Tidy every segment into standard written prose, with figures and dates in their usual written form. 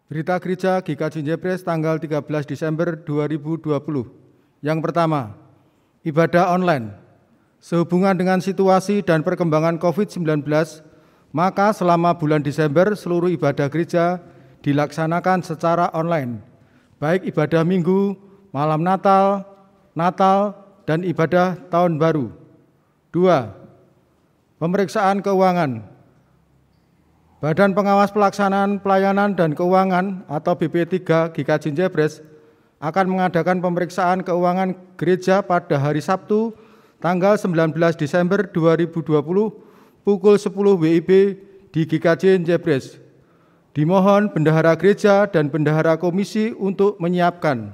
Berita Gereja GKJ Jepres tanggal 13 Desember 2020. Yang pertama, ibadah online. Sehubungan dengan situasi dan perkembangan COVID-19, maka selama bulan Desember seluruh ibadah gereja dilaksanakan secara online, baik ibadah minggu, malam Natal, dan ibadah tahun baru. 2. Pemeriksaan keuangan. Badan Pengawas Pelaksanaan Pelayanan dan Keuangan atau BP3 GKJ Jepres akan mengadakan pemeriksaan keuangan gereja pada hari Sabtu tanggal 19 Desember 2020 pukul 10 WIB di GKJ Jepres. Dimohon bendahara gereja dan bendahara komisi untuk menyiapkan.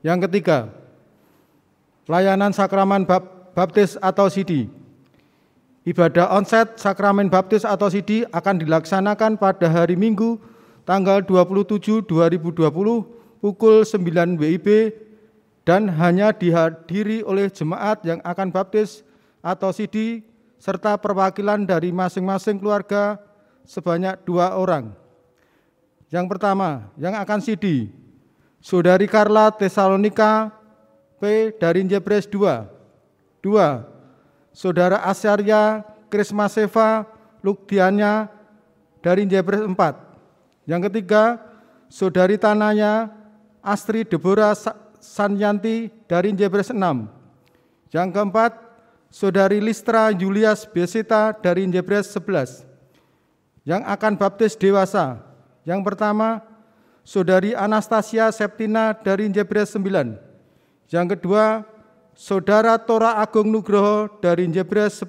Yang ketiga, pelayanan sakramen baptis atau CD. Ibadah onsite sakramen baptis atau CD akan dilaksanakan pada hari Minggu tanggal 27 2020 pukul 9 WIB dan hanya dihadiri oleh jemaat yang akan baptis atau CD serta perwakilan dari masing-masing keluarga sebanyak 2 orang. Yang pertama, yang akan CD, Saudari Carla Tesalonika P. dari Jepres 2. 2. Saudara Asyarya Krismaseva Lukdianya dari Jepres 4. Yang ketiga, Saudari Tanaya Astri Deborah Sanyanti dari Jepres 6. Yang keempat, Saudari Listra Julias Besita dari Jepres 11. Yang akan baptis dewasa. Yang pertama, Saudari Anastasia Septina dari Jepres 9. Yang kedua, Saudara Tora Agung Nugroho dari Jepres 10.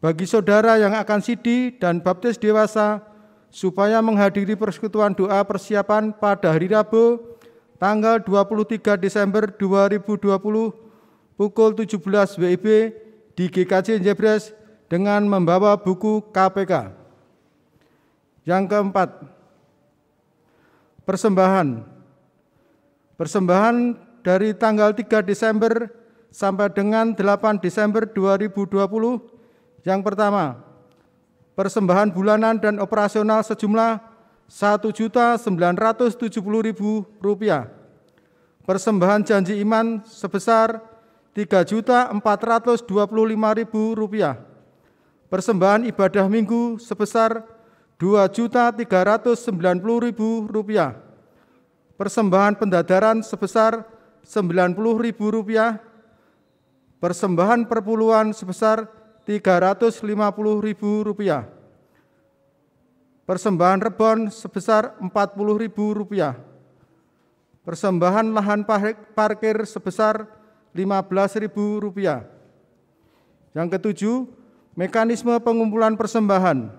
Bagi saudara yang akan CD dan baptis dewasa, supaya menghadiri persekutuan doa persiapan pada hari Rabu, tanggal 23 Desember 2020, pukul 17 WIB di GKJ Jepres dengan membawa buku KPK. Yang keempat, persembahan. Persembahan dari tanggal 3 Desember sampai dengan 8 Desember 2020. Yang pertama, persembahan bulanan dan operasional sejumlah Rp1.970.000. Persembahan janji iman sebesar Rp3.425.000. Persembahan ibadah minggu sebesar Rp2.390.000. Persembahan pendadaran sebesar Rp90.000, persembahan perpuluhan sebesar Rp350.000, persembahan rebon sebesar Rp40.000, persembahan lahan parkir sebesar Rp15.000. Yang ketujuh, mekanisme pengumpulan persembahan.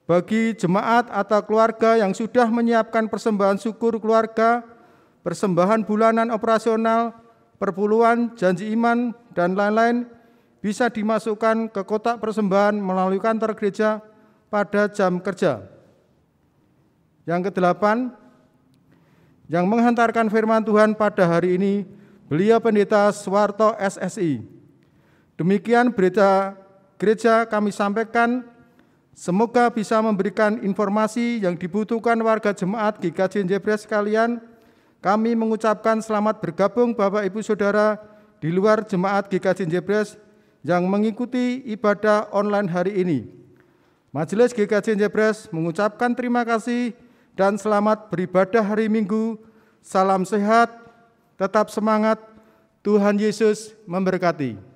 Bagi jemaat atau keluarga yang sudah menyiapkan persembahan syukur keluarga, persembahan bulanan operasional, perpuluhan, janji iman, dan lain-lain bisa dimasukkan ke kotak persembahan melalui kantor gereja pada jam kerja. Yang kedelapan, yang menghantarkan firman Tuhan pada hari ini, beliau Pendeta Suwarto SSI. Demikian berita gereja kami sampaikan, semoga bisa memberikan informasi yang dibutuhkan warga jemaat GKJ Jepres sekalian. Kami mengucapkan selamat bergabung Bapak Ibu Saudara di luar jemaat GKJ Jepres yang mengikuti ibadah online hari ini. Majelis GKJ Jepres mengucapkan terima kasih dan selamat beribadah hari Minggu. Salam sehat, tetap semangat, Tuhan Yesus memberkati.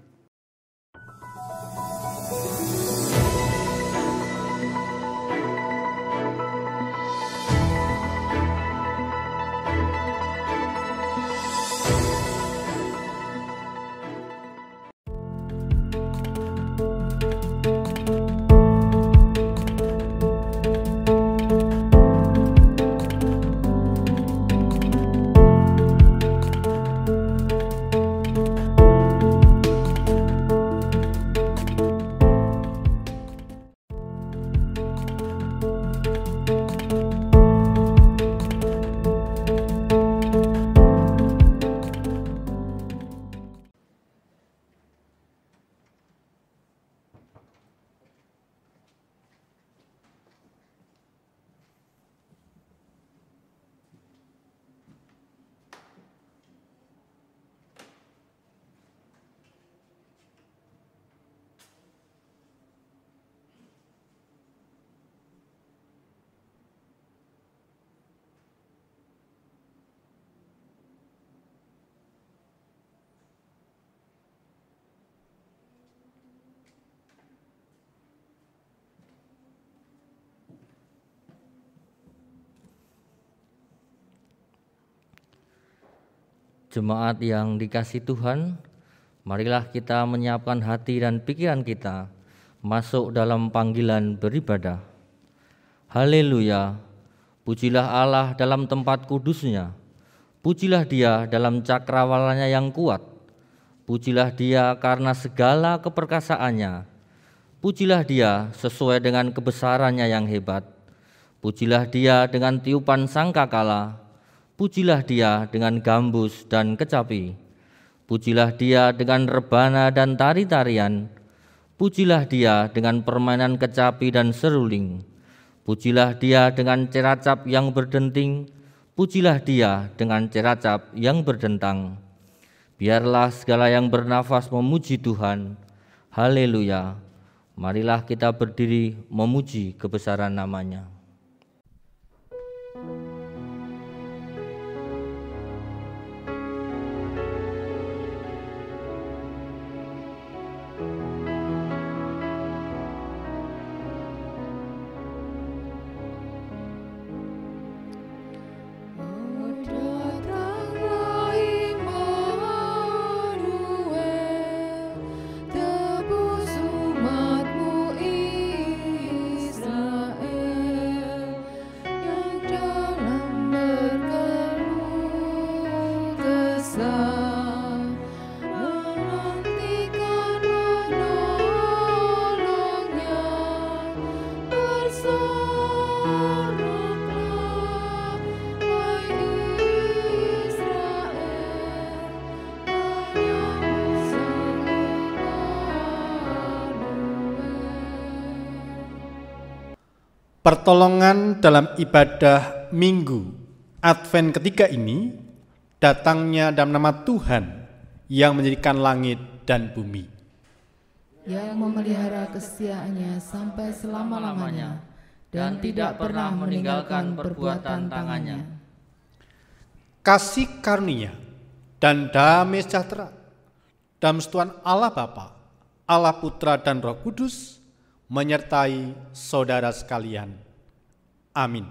Jemaat yang dikasihi Tuhan, marilah kita menyiapkan hati dan pikiran kita masuk dalam panggilan beribadah. Haleluya, pujilah Allah dalam tempat kudus-Nya, pujilah Dia dalam cakrawalanya yang kuat, pujilah Dia karena segala keperkasaannya, pujilah Dia sesuai dengan kebesarannya yang hebat, pujilah Dia dengan tiupan sangkakala, pujilah Dia dengan gambus dan kecapi, pujilah Dia dengan rebana dan tari-tarian, pujilah Dia dengan permainan kecapi dan seruling, pujilah Dia dengan ceracap yang berdenting, pujilah Dia dengan ceracap yang berdentang. Biarlah segala yang bernafas memuji Tuhan. Haleluya. Marilah kita berdiri memuji kebesaran nama-Nya. Pertolongan dalam ibadah Minggu Advent ketiga ini datangnya dalam nama Tuhan yang menjadikan langit dan bumi, yang memelihara kesetiaannya sampai selama-lamanya dan tidak pernah meninggalkan perbuatan tangannya. Kasih karunia dan damai sejahtera dalam persekutuan Allah Bapa, Allah Putra dan Roh Kudus menyertai saudara sekalian. Amin.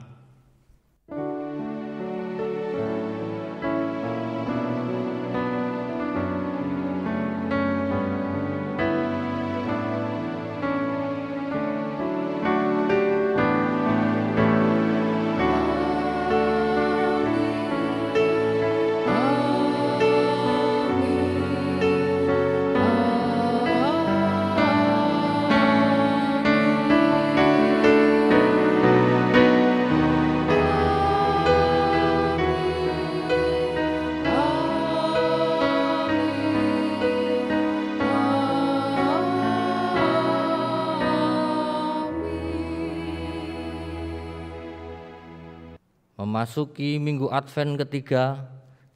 Memasuki Minggu Advent ketiga,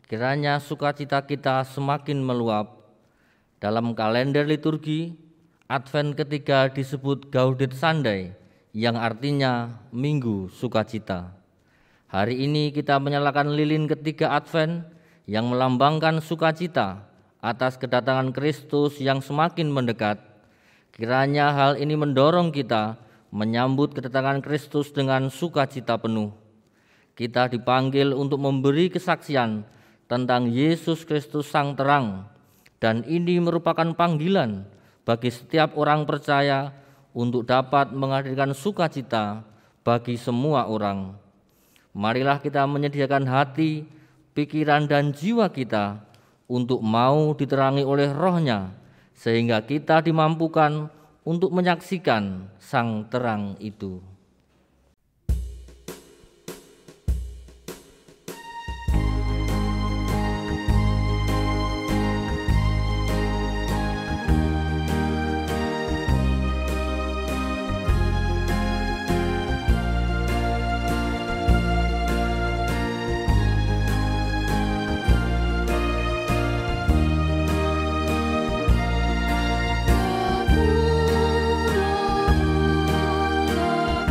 kiranya sukacita kita semakin meluap. Dalam kalender liturgi, Advent ketiga disebut Gaudete Sunday, yang artinya Minggu Sukacita. Hari ini kita menyalakan lilin ketiga Advent yang melambangkan sukacita atas kedatangan Kristus yang semakin mendekat. Kiranya hal ini mendorong kita menyambut kedatangan Kristus dengan sukacita penuh. Kita dipanggil untuk memberi kesaksian tentang Yesus Kristus Sang Terang, dan ini merupakan panggilan bagi setiap orang percaya untuk dapat menghadirkan sukacita bagi semua orang. Marilah kita menyediakan hati, pikiran, dan jiwa kita untuk mau diterangi oleh Roh-Nya, sehingga kita dimampukan untuk menyaksikan Sang Terang itu. Aku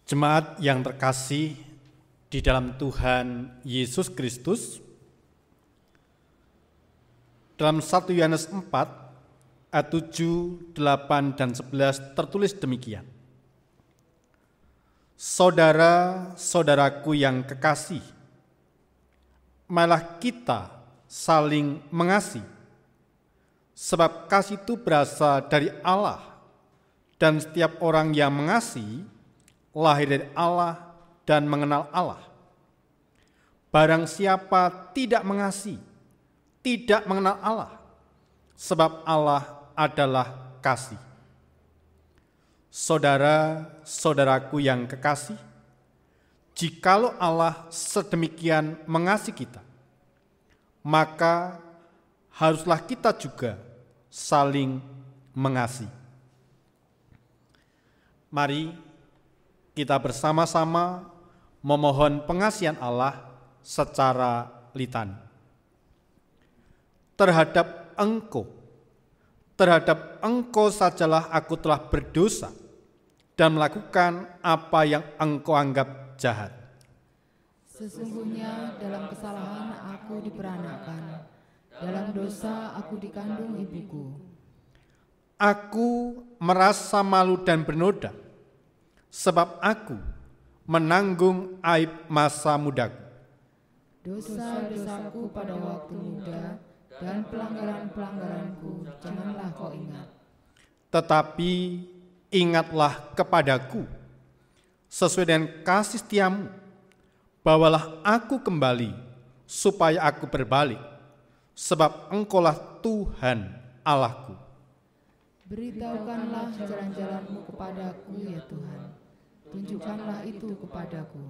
Jemaat yang terkasih di dalam Tuhan Yesus Kristus, dalam 1 Yohanes 4 ayat 7, 8, dan 11 tertulis demikian. Saudara-saudaraku yang kekasih, malah kita saling mengasihi, sebab kasih itu berasal dari Allah, dan setiap orang yang mengasihi lahir dari Allah dan mengenal Allah. Barang siapa tidak mengasihi, tidak mengenal Allah, sebab Allah adalah kasih. Saudara-saudaraku yang kekasih, jikalau Allah sedemikian mengasihi kita, maka haruslah kita juga saling mengasihi. Mari kita bersama-sama memohon pengasihan Allah secara litani. Terhadap Engkau sajalah aku telah berdosa dan melakukan apa yang Engkau anggap jahat. Sesungguhnya dalam kesalahan aku diperanakkan, dalam dosa aku dikandung ibuku. Aku merasa malu dan bernoda, sebab aku menanggung aib masa mudaku. Dosa-dosaku pada waktu muda dan pelanggaran-pelanggaranku janganlah kau ingat. Tetapi ingatlah kepadaku, sesuai dengan kasih setiamu, bawalah aku kembali, supaya aku berbalik, sebab Engkaulah Tuhan Allahku. Beritahukanlah jalan-jalanmu kepadaku, ya Tuhan. Tunjukkanlah itu kepadaku.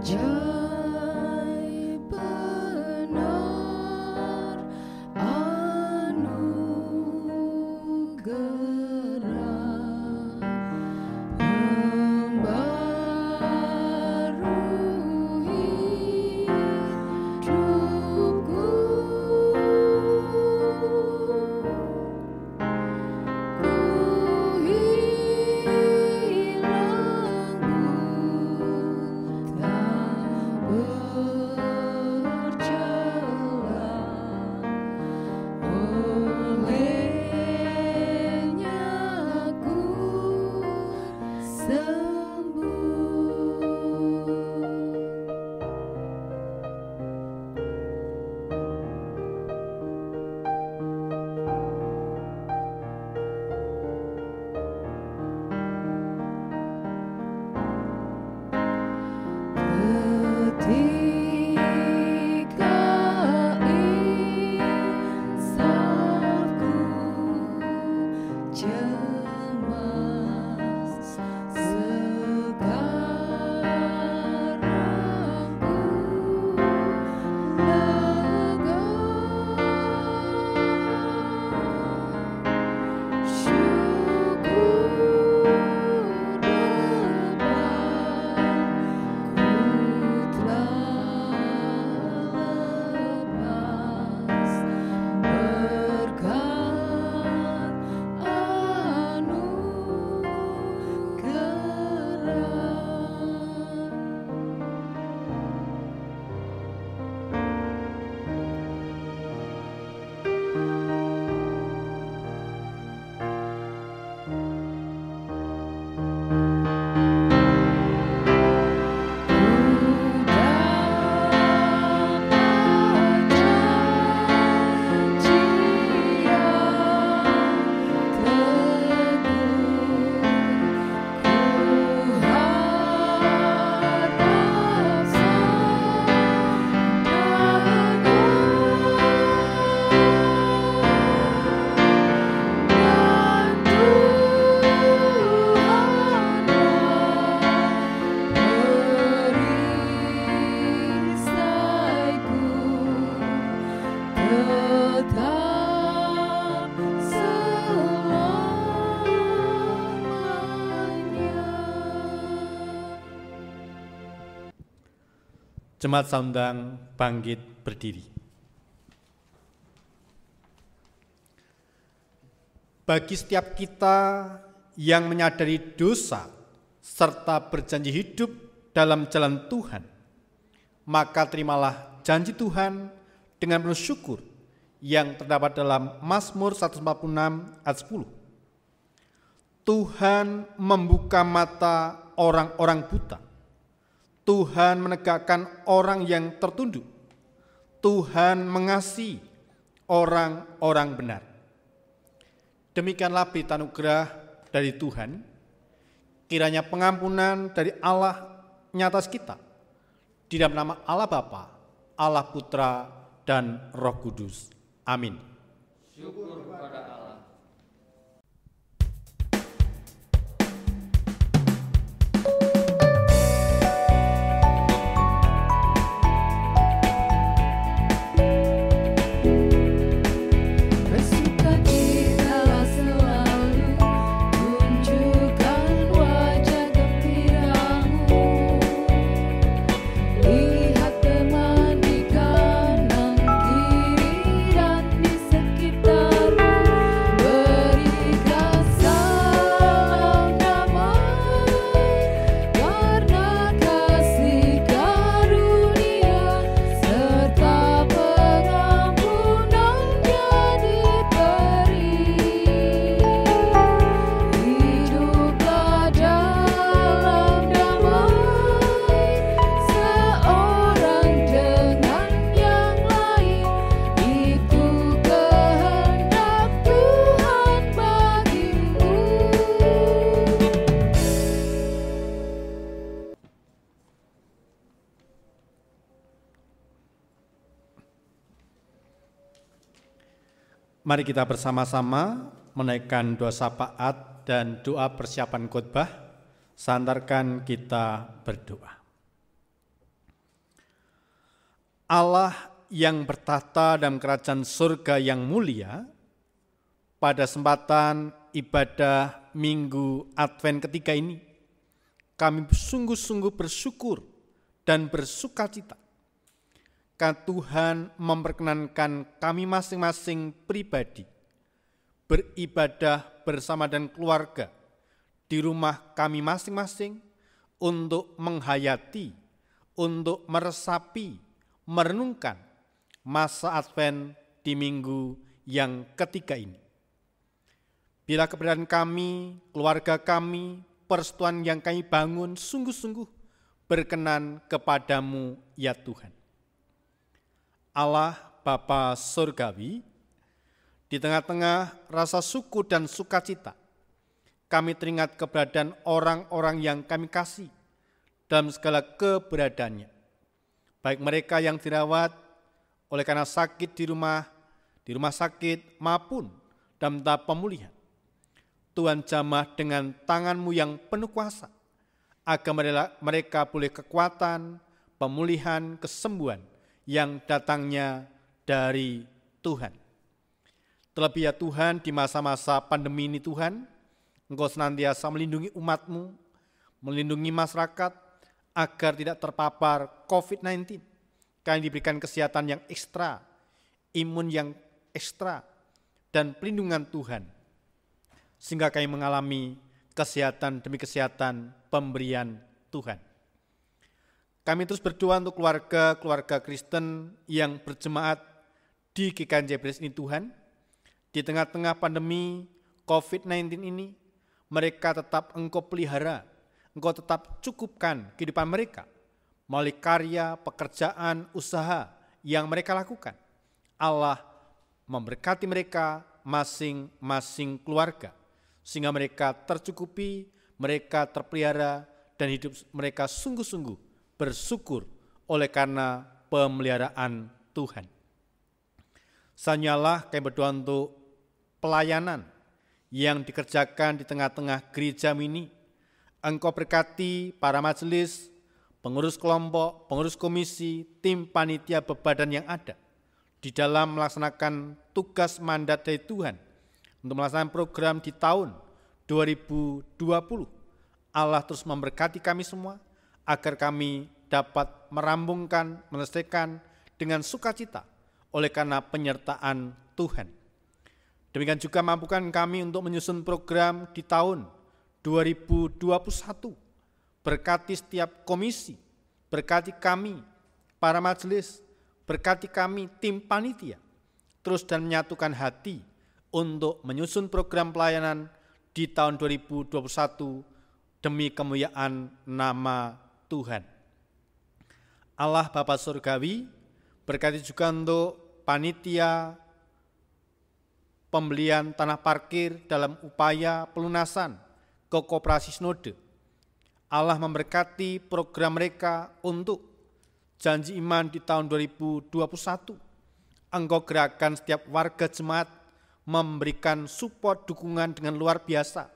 Ajaib benar anugerah membarui hidupku. Ketika tetap selamanya. Jemaat Saundang bangkit berdiri. Bagi setiap kita yang menyadari dosa serta berjanji hidup dalam jalan Tuhan, maka terimalah janji Tuhan dengan penuh syukur yang terdapat dalam Mazmur 146 ayat 10. Tuhan membuka mata orang-orang buta. Tuhan menegakkan orang yang tertunduk. Tuhan mengasihi orang-orang benar. Demikianlah berita anugerah dari Tuhan. Kiranya pengampunan dari Allah nyata kita. Di dalam nama Allah Bapa, Allah Putra, dan Roh Kudus. Amin. Syukur kepada Allah. Bersukacitalah selalu, tunjukkan wajah gembiramu. Lihat teman di kanan kiri dan di sekitarmu. Berikan salam damai, karena kasih karunia serta pengampunannya diberi. Hiduplah dalam damai, seorang dengan yang lain. Itu kehendak Tuhan bagimu. Mari kita bersama-sama menaikkan doa syafaat dan doa persiapan khotbah. Santarkan kita berdoa. Allah yang bertahta dalam kerajaan surga yang mulia, pada kesempatan ibadah Minggu Advent ketiga ini, kami sungguh-sungguh bersyukur dan bersukacita karena Tuhan memperkenankan kami masing-masing pribadi beribadah bersama dan keluarga di rumah kami masing-masing untuk menghayati, untuk meresapi, merenungkan masa Advent di minggu yang ketiga ini. Bila keberadaan kami, keluarga kami, persekutuan yang kami bangun sungguh-sungguh berkenan kepadamu ya Tuhan. Allah Bapa Surgawi, di tengah-tengah rasa syukur dan sukacita, kami teringat keberadaan orang-orang yang kami kasih dalam segala keberadaannya. Baik mereka yang dirawat oleh karena sakit di rumah sakit maupun dalam tahap pemulihan. Tuhan jamah dengan tangan-Mu yang penuh kuasa, agar mereka boleh kekuatan, pemulihan, kesembuhan yang datangnya dari Tuhan. Terlebih ya Tuhan, di masa-masa pandemi ini Tuhan, Engkau senantiasa melindungi umat-Mu, melindungi masyarakat, agar tidak terpapar COVID-19. Kami diberikan kesehatan yang ekstra, imun yang ekstra, dan pelindungan Tuhan, sehingga kami mengalami kesehatan demi kesehatan pemberian Tuhan. Kami terus berdoa untuk keluarga Kristen yang berjemaat di GKJ Bres ini Tuhan. Di tengah-tengah pandemi COVID-19 ini, mereka tetap Engkau pelihara, Engkau tetap cukupkan kehidupan mereka melalui karya, pekerjaan, usaha yang mereka lakukan. Allah memberkati mereka masing-masing keluarga, sehingga mereka tercukupi, mereka terpelihara, dan hidup mereka sungguh-sungguh bersyukur oleh karena pemeliharaan Tuhan. Sanyalah kami berdoa untuk pelayanan yang dikerjakan di tengah-tengah gereja ini. Engkau berkati para majelis, pengurus kelompok, pengurus komisi, tim panitia bebadan yang ada. di dalam melaksanakan tugas mandat dari Tuhan untuk melaksanakan program di tahun 2020. Allah terus memberkati kami semua agar kami dapat merambungkan, menyelesaikan dengan sukacita oleh karena penyertaan Tuhan. Demikian juga mampukan kami untuk menyusun program di tahun 2021. Berkati setiap komisi, berkati kami, para majelis, berkati kami tim panitia, terus dan menyatukan hati untuk menyusun program pelayanan di tahun 2021 demi kemuliaan nama Tuhan. Allah Bapa Surgawi, berkati juga untuk panitia pembelian tanah parkir dalam upaya pelunasan ke koperasi Sinode. Allah memberkati program mereka untuk janji iman di tahun 2021. Engkau gerakan setiap warga jemaat memberikan support dukungan dengan luar biasa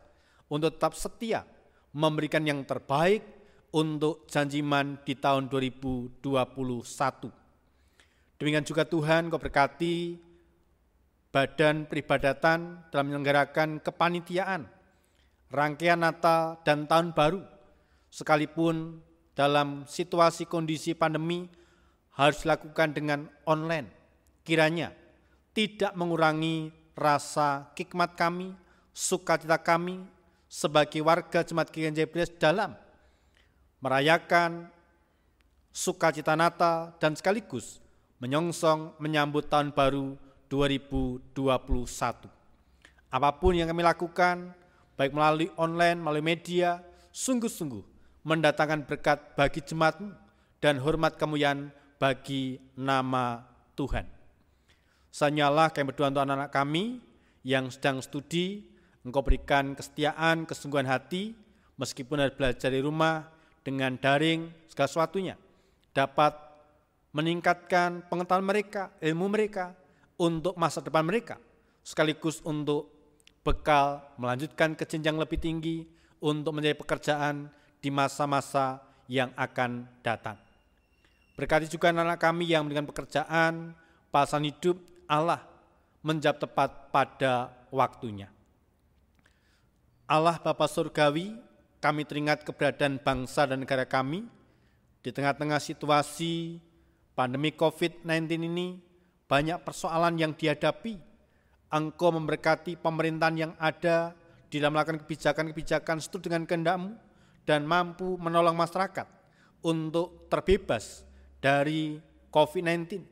untuk tetap setia memberikan yang terbaik untuk janji iman di tahun 2021. Demikian juga Tuhan, Kau berkati badan peribadatan dalam menyelenggarakan kepanitiaan, rangkaian Natal dan Tahun Baru, sekalipun dalam situasi kondisi pandemi harus dilakukan dengan online. Kiranya tidak mengurangi rasa hikmat kami, sukacita kami sebagai warga Jemaat GKJ Bres dalam merayakan sukacita Natal dan sekaligus menyongsong menyambut Tahun Baru 2021. Apapun yang kami lakukan, baik melalui online, melalui media, sungguh-sungguh mendatangkan berkat bagi jemaat-Mu dan hormat kemuliaan bagi nama Tuhan. Sanyalah kami berdoa untuk anak-anak kami yang sedang studi, Engkau berikan kesetiaan, kesungguhan hati, meskipun harus belajar di rumah dengan daring, segala sesuatunya dapat meningkatkan pengetahuan mereka, ilmu mereka untuk masa depan mereka, sekaligus untuk bekal melanjutkan ke jenjang lebih tinggi untuk menjadi pekerjaan di masa-masa yang akan datang. Berkati juga anak-anak kami yang memberikan pekerjaan, pasangan hidup, Allah menjawab tepat pada waktunya. Allah Bapa Surgawi, kami teringat keberadaan bangsa dan negara kami di tengah-tengah situasi pandemi COVID-19 ini. Banyak persoalan yang dihadapi. Engkau memberkati pemerintahan yang ada di dalam melakukan kebijakan-kebijakan seturut dengan kehendak-Mu dan mampu menolong masyarakat untuk terbebas dari COVID-19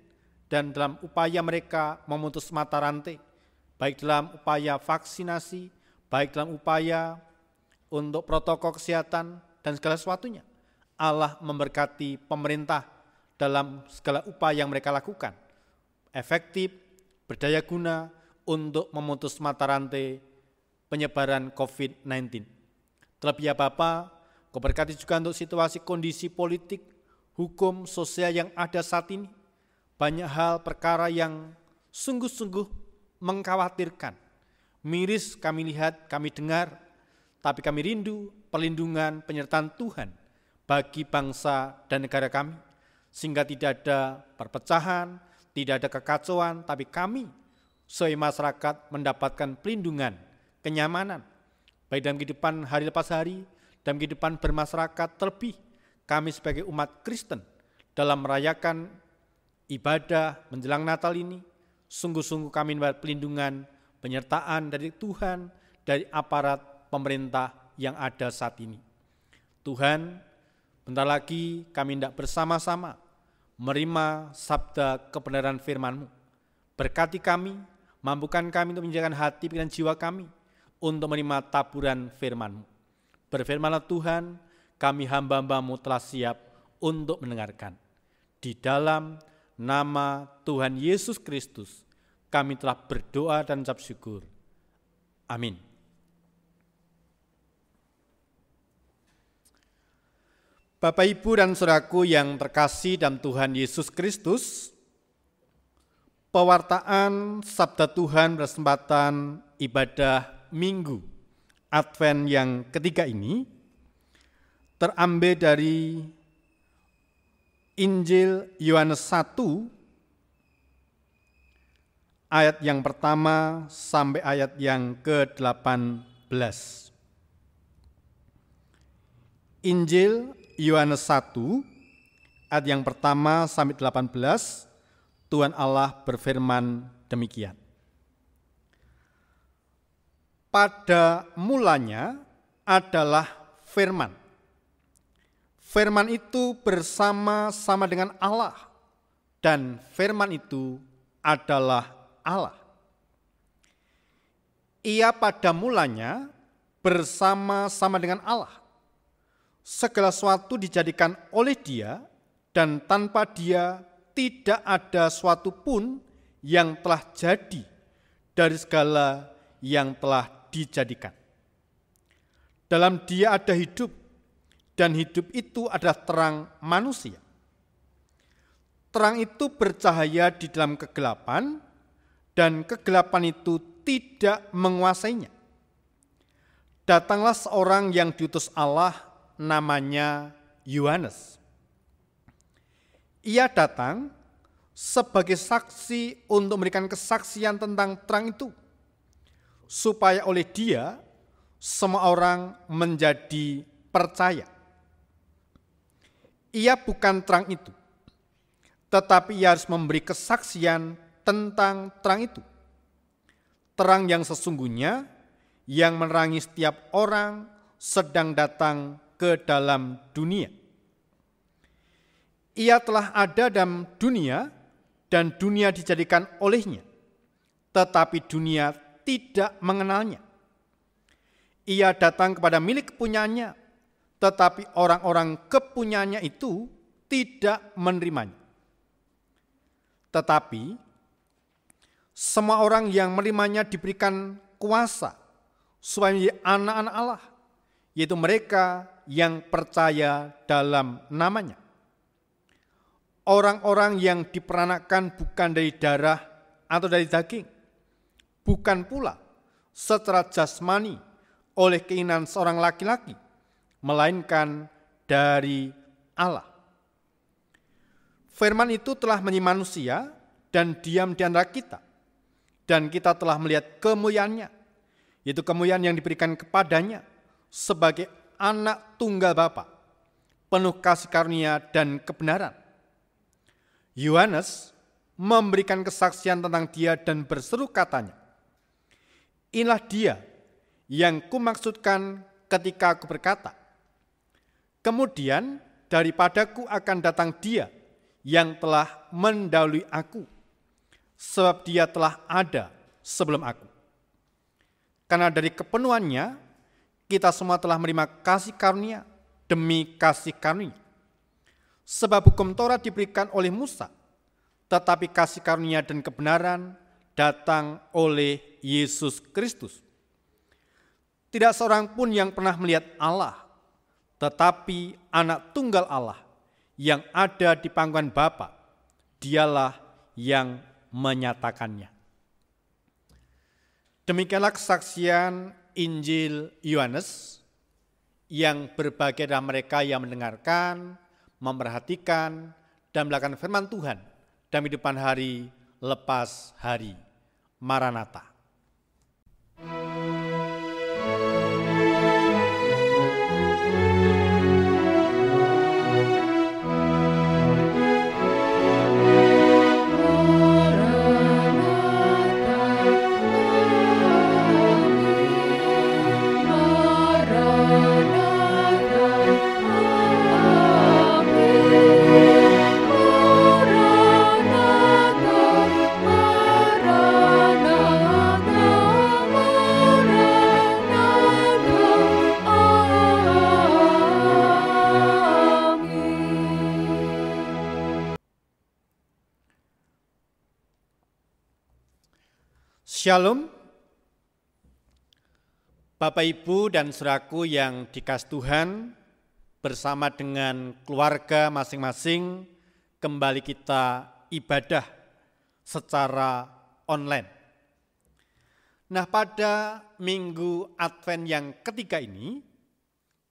dan dalam upaya mereka memutus mata rantai, baik dalam upaya vaksinasi, baik dalam upaya untuk protokol kesehatan dan segala sesuatunya. Allah memberkati pemerintah dalam segala upaya yang mereka lakukan, efektif, berdaya guna untuk memutus mata rantai penyebaran COVID-19. Terlebih ya Bapa, Kau berkati juga untuk situasi kondisi politik, hukum, sosial yang ada saat ini. Banyak hal perkara yang sungguh-sungguh mengkhawatirkan. Miris kami lihat, kami dengar, tapi kami rindu perlindungan penyertaan Tuhan bagi bangsa dan negara kami, sehingga tidak ada perpecahan, tidak ada kekacauan, tapi kami sebagai masyarakat mendapatkan perlindungan, kenyamanan, baik dalam kehidupan hari lepas hari, dalam kehidupan bermasyarakat, terlebih kami sebagai umat Kristen dalam merayakan ibadah menjelang Natal ini, sungguh-sungguh kami mendapat perlindungan, penyertaan dari Tuhan, dari aparat pemerintah yang ada saat ini. Tuhan, bentar lagi kami hendak bersama-sama menerima sabda kebenaran firman-Mu. Berkati kami, mampukan kami untuk menjaga hati pikiran jiwa kami untuk menerima taburan firman-Mu. Berfirmanlah Tuhan, kami hamba-hamba-Mu telah siap untuk mendengarkan. Di dalam nama Tuhan Yesus Kristus, kami telah berdoa dan ucap syukur. Amin. Bapak, Ibu, dan saudaraku yang terkasih dalam Tuhan Yesus Kristus, pewartaan Sabda Tuhan berkesempatan ibadah Minggu Advent yang ketiga ini terambil dari Injil Yohanes 1 ayat yang pertama sampai ayat yang ke-18. Injil Yohanes 1 ayat yang pertama sampai 18, Tuhan Allah berfirman demikian. Pada mulanya adalah firman. Firman itu bersama-sama dengan Allah, dan firman itu adalah Allah. Ia pada mulanya bersama-sama dengan Allah. Segala sesuatu dijadikan oleh Dia, dan tanpa Dia tidak ada suatu pun yang telah jadi dari segala yang telah dijadikan. Dalam Dia ada hidup, dan hidup itu adalah terang manusia. Terang itu bercahaya di dalam kegelapan, dan kegelapan itu tidak menguasainya. Datanglah seorang yang diutus Allah, namanya Yohanes. Ia datang sebagai saksi untuk memberikan kesaksian tentang terang itu, supaya oleh Dia semua orang menjadi percaya. Ia bukan terang itu, tetapi ia harus memberi kesaksian tentang terang itu. Terang yang sesungguhnya yang menerangi setiap orang sedang datang ke dalam dunia. Ia telah ada dalam dunia, dan dunia dijadikan olehnya, tetapi dunia tidak mengenalnya. Ia datang kepada milik kepunyaannya, tetapi orang-orang kepunyaannya itu tidak menerimanya. Tetapi semua orang yang menerimanya diberikan kuasa supaya menjadi anak-anak Allah, yaitu mereka yang percaya dalam namanya. Orang-orang yang diperanakkan bukan dari darah atau dari daging, bukan pula secara jasmani oleh keinginan seorang laki-laki, melainkan dari Allah. Firman itu telah menjadi manusia dan diam di antara kita, dan kita telah melihat kemuliaannya, yaitu kemuliaan yang diberikan kepadanya sebagai anak tunggal Bapa, penuh kasih karunia dan kebenaran. Yohanes memberikan kesaksian tentang Dia dan berseru katanya, "Inilah Dia yang kumaksudkan ketika aku berkata, kemudian daripadaku akan datang Dia yang telah mendahului aku, sebab Dia telah ada sebelum aku." Karena dari kepenuhannya kita semua telah menerima kasih karunia demi kasih karunia. Sebab hukum Taurat diberikan oleh Musa, tetapi kasih karunia dan kebenaran datang oleh Yesus Kristus. Tidak seorang pun yang pernah melihat Allah, tetapi anak tunggal Allah yang ada di pangkuan Bapa, Dialah yang menyatakannya. Demikianlah kesaksian Injil Yohanes yang berbahagia adalah mereka yang mendengarkan, memperhatikan, dan melakukan firman Tuhan dalam kehidupan hari lepas hari. Maranatha. Shalom, Bapak Ibu dan saudaraku yang dikasihi Tuhan, bersama dengan keluarga masing-masing kembali kita ibadah secara online. Nah, pada minggu Advent yang ketiga ini,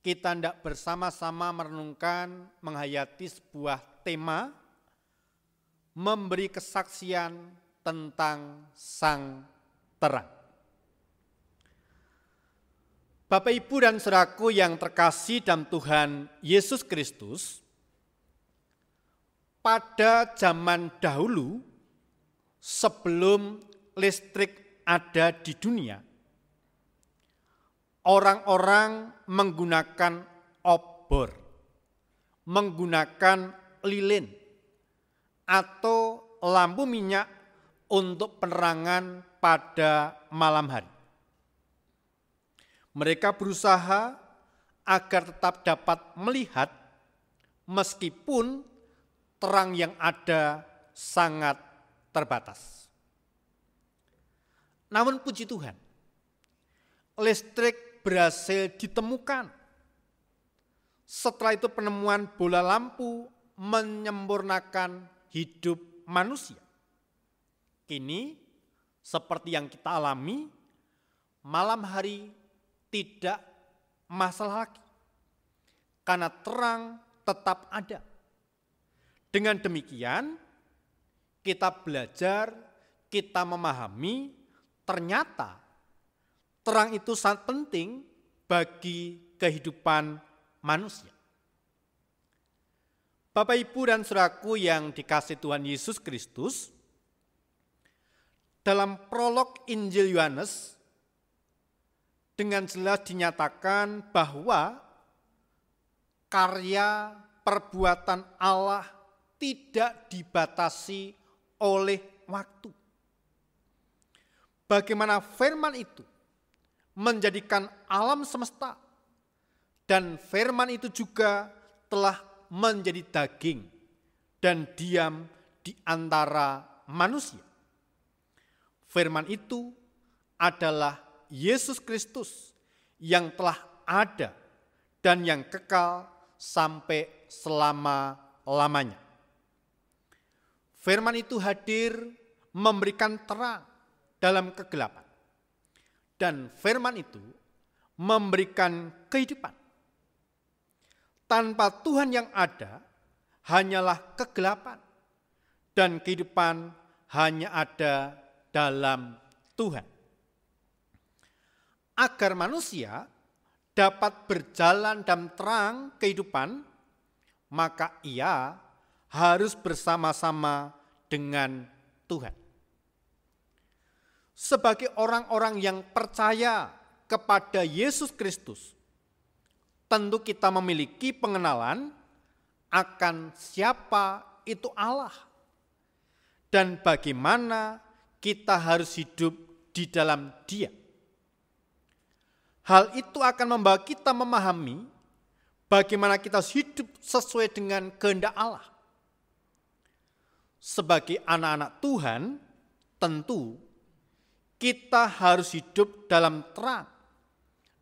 kita hendak bersama-sama merenungkan, menghayati sebuah tema, memberi kesaksian tentang Sang Terang. Bapak, Ibu, dan saudaraku yang terkasih dalam Tuhan Yesus Kristus, pada zaman dahulu sebelum listrik ada di dunia, orang-orang menggunakan obor, menggunakan lilin, atau lampu minyak untuk penerangan pada malam hari. Mereka berusaha agar tetap dapat melihat meskipun terang yang ada sangat terbatas. Namun puji Tuhan, listrik berhasil ditemukan. Setelah itu penemuan bola lampu menyempurnakan hidup manusia. Kini seperti yang kita alami, malam hari tidak masalah lagi, karena terang tetap ada. Dengan demikian, kita belajar, kita memahami, ternyata terang itu sangat penting bagi kehidupan manusia. Bapak, Ibu, dan saudaraku yang dikasihi Tuhan Yesus Kristus, dalam prolog Injil Yohanes dengan jelas dinyatakan bahwa karya perbuatan Allah tidak dibatasi oleh waktu. Bagaimana firman itu menjadikan alam semesta, dan firman itu juga telah menjadi daging dan diam di antara manusia. Firman itu adalah Yesus Kristus yang telah ada dan yang kekal sampai selama-lamanya. Firman itu hadir memberikan terang dalam kegelapan, dan firman itu memberikan kehidupan. Tanpa Tuhan yang ada, hanyalah kegelapan, dan kehidupan hanya ada dalam Tuhan. Agar manusia dapat berjalan dalam terang kehidupan, maka ia harus bersama-sama dengan Tuhan. Sebagai orang-orang yang percaya kepada Yesus Kristus, tentu kita memiliki pengenalan akan siapa itu Allah dan bagaimana kita harus hidup di dalam Dia. Hal itu akan membawa kita memahami bagaimana kita hidup sesuai dengan kehendak Allah. Sebagai anak-anak Tuhan, tentu kita harus hidup dalam terang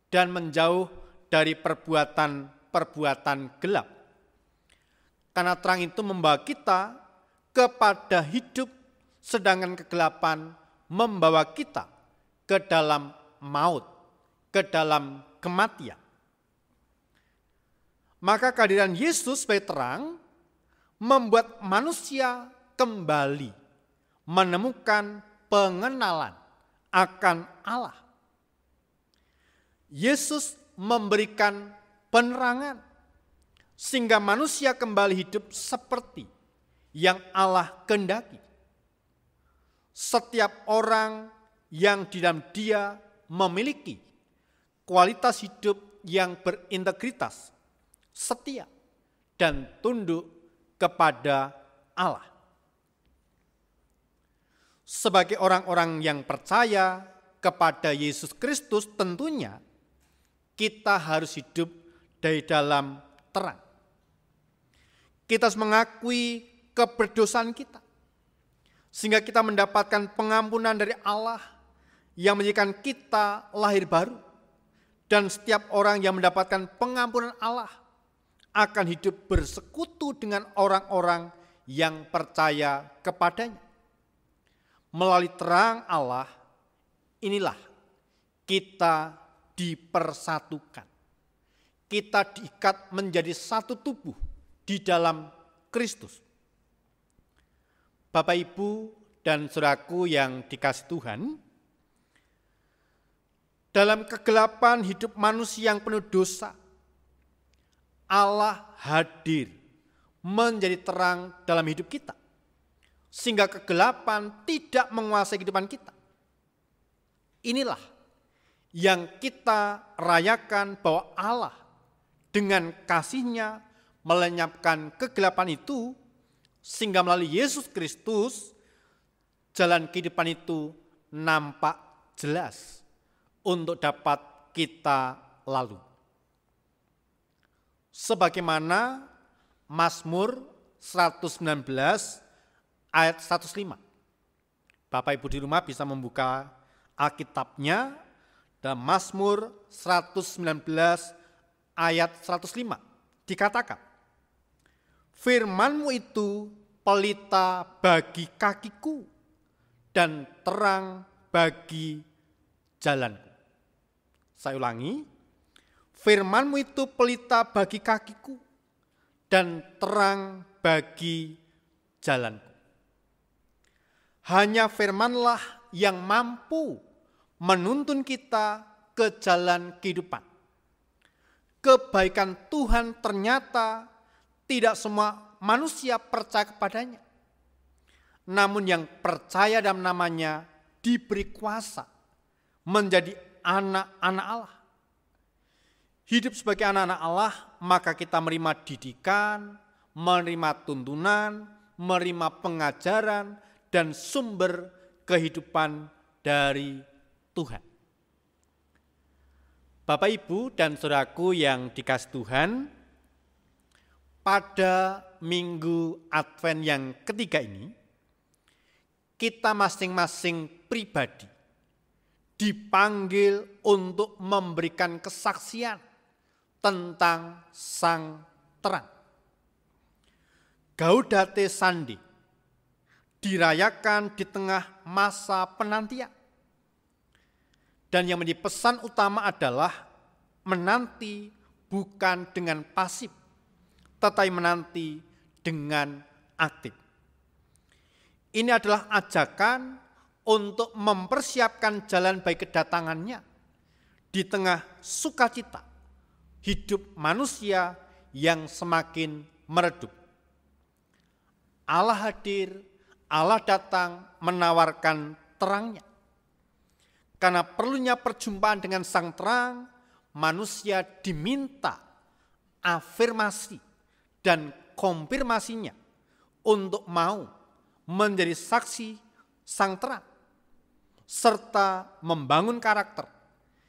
dan menjauh dari perbuatan-perbuatan gelap. Karena terang itu membawa kita kepada hidup, sedangkan kegelapan membawa kita ke dalam maut, ke dalam kematian. Maka kehadiran Yesus sebagai terang membuat manusia kembali menemukan pengenalan akan Allah. Yesus memberikan penerangan sehingga manusia kembali hidup seperti yang Allah kehendaki. Setiap orang yang di dalam Dia memiliki kualitas hidup yang berintegritas, setia, dan tunduk kepada Allah. Sebagai orang-orang yang percaya kepada Yesus Kristus, tentunya kita harus hidup dari dalam terang. Kita harus mengakui keberdosaan kita, sehingga kita mendapatkan pengampunan dari Allah yang menjadikan kita lahir baru. Dan setiap orang yang mendapatkan pengampunan Allah akan hidup bersekutu dengan orang-orang yang percaya kepadanya. Melalui terang Allah, inilah kita dipersatukan. Kita diikat menjadi satu tubuh di dalam Kristus. Bapak, Ibu, dan saudaraku yang dikasihi Tuhan, dalam kegelapan hidup manusia yang penuh dosa, Allah hadir menjadi terang dalam hidup kita, sehingga kegelapan tidak menguasai kehidupan kita. Inilah yang kita rayakan bahwa Allah dengan kasih-Nya melenyapkan kegelapan itu, sehingga melalui Yesus Kristus jalan kehidupan itu nampak jelas untuk dapat kita lalui. Sebagaimana Mazmur 119 ayat 105. Bapak Ibu di rumah bisa membuka Alkitabnya dalam Mazmur 119 ayat 105. Dikatakan, firman-Mu itu pelita bagi kakiku dan terang bagi jalanku. Saya ulangi, firman-Mu itu pelita bagi kakiku dan terang bagi jalanku. Hanya firman-Lah yang mampu menuntun kita ke jalan kehidupan. Kebaikan Tuhan ternyata tidak semua manusia percaya kepadanya. Namun yang percaya dalam namanya diberi kuasa menjadi anak-anak Allah. Hidup sebagai anak-anak Allah, maka kita menerima didikan, menerima tuntunan, menerima pengajaran, dan sumber kehidupan dari Tuhan. Bapak, Ibu, dan saudaraku yang dikasihi Tuhan, pada minggu Advent yang ketiga ini, kita masing-masing pribadi dipanggil untuk memberikan kesaksian tentang Sang Terang. Gaudate Sandi dirayakan di tengah masa penantian. Dan yang menjadi pesan utama adalah menanti bukan dengan pasif, tetapi menanti dengan aktif. Ini adalah ajakan untuk mempersiapkan jalan bagi kedatangannya di tengah sukacita hidup manusia yang semakin meredup. Allah hadir, Allah datang menawarkan terangnya. Karena perlunya perjumpaan dengan Sang Terang, manusia diminta afirmasi dan konfirmasinya untuk mau menjadi saksi Sang Terang, serta membangun karakter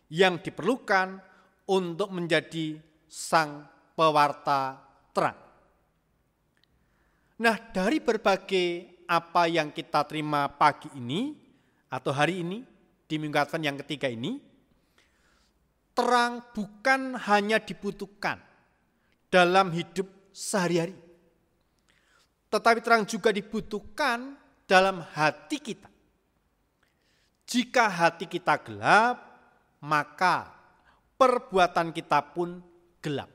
yang diperlukan untuk menjadi sang pewarta terang. Nah, dari berbagai apa yang kita terima pagi ini atau hari ini di Minggu Advent yang ketiga ini, terang bukan hanya dibutuhkan dalam hidup sehari-hari, tetapi terang juga dibutuhkan dalam hati kita. Jika hati kita gelap, maka perbuatan kita pun gelap.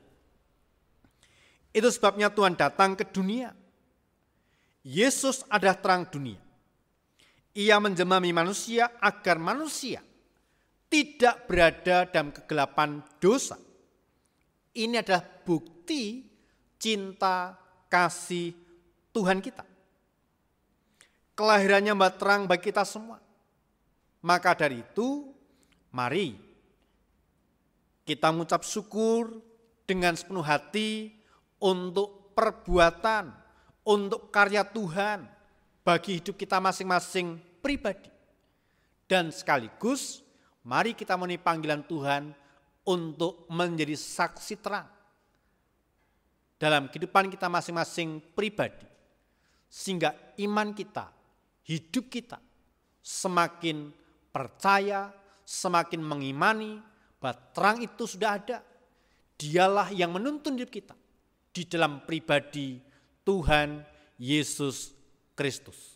Itu sebabnya Tuhan datang ke dunia. Yesus adalah terang dunia. Ia menjamah manusia agar manusia tidak berada dalam kegelapan dosa. Ini adalah bukti cinta kasih Tuhan kita. Kelahirannya membawa terang bagi kita semua. Maka dari itu, mari kita mengucap syukur dengan sepenuh hati untuk perbuatan, untuk karya Tuhan bagi hidup kita masing-masing pribadi. Dan sekaligus mari kita memenuhi panggilan Tuhan untuk menjadi saksi terang dalam kehidupan kita masing-masing pribadi. Sehingga iman kita, hidup kita semakin percaya, semakin mengimani bahwa terang itu sudah ada. Dialah yang menuntun hidup kita di dalam pribadi Tuhan Yesus Kristus.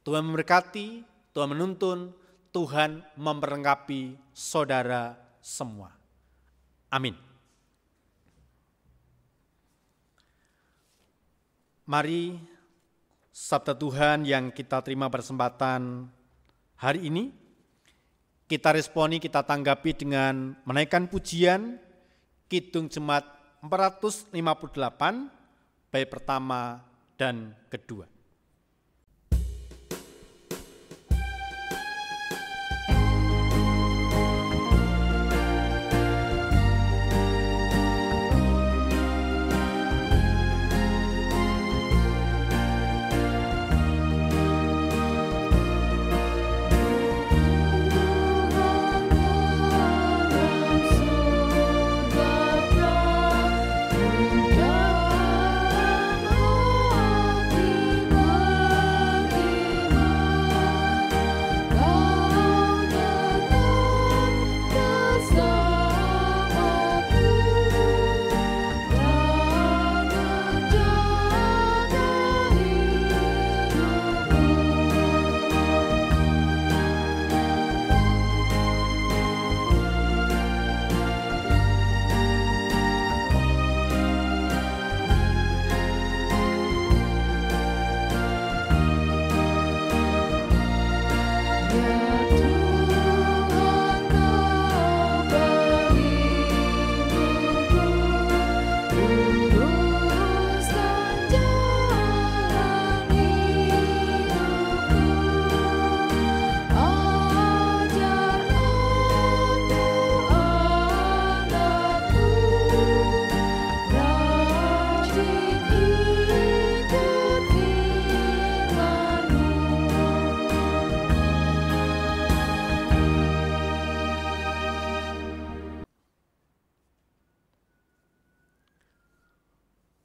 Tuhan memberkati, Tuhan menuntun, Tuhan memperlengkapi saudara semua. Amin. Mari Sabda Tuhan yang kita terima berkesempatan hari ini, kita responi, kita tanggapi dengan menaikkan pujian Kidung Jemaat 458, bait pertama dan kedua.